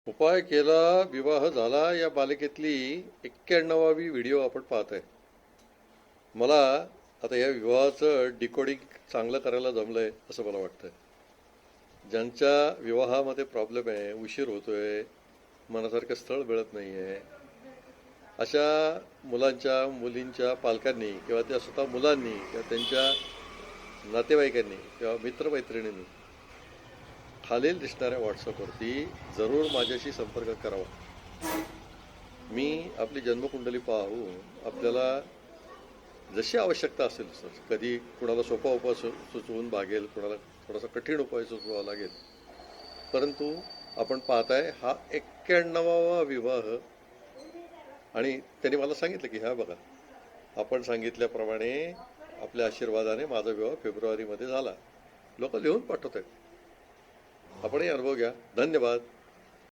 उपाय केला, विवाह झाला या मालिकेतली 91वी व्हिडिओ आपण पाहतोय. मला आता या विवाहाचं डिकोडिंग चांगलं करायला जमलंय असं मला वाटतंय. ज्यांच्या विवाहामध्ये प्रॉब्लेम आहे, उशीर होतोय, मनासारखं स्थळ मिळत नाही आहे, अशा मुलांच्या मुलींच्या पालकांनी किंवा त्या स्वतः मुलांनी किंवा त्यांच्या नातेवाईकांनी किंवा मित्रमैत्रिणींनी खालील दिसणाऱ्या व्हॉट्सअपवरती जरूर माझ्याशी संपर्क करावा. मी आपली जन्मकुंडली पाहून आपल्याला जशी आवश्यकता असेल कधी कुणाला सोपा उपाय सुचवून भागेल, कुणाला थोडासा कठीण उपाय सुचवावा लागेल, परंतु आपण पाहताय हा 91वा विवाह. आणि त्यांनी मला सांगितलं की ह्या बघा, आपण सांगितल्याप्रमाणे आपल्या आशीर्वादाने माझा विवाह फेब्रुवारीमध्ये झाला. लोक लिहून पाठवत आहेत. आपणही अनुभव घ्या. धन्यवाद.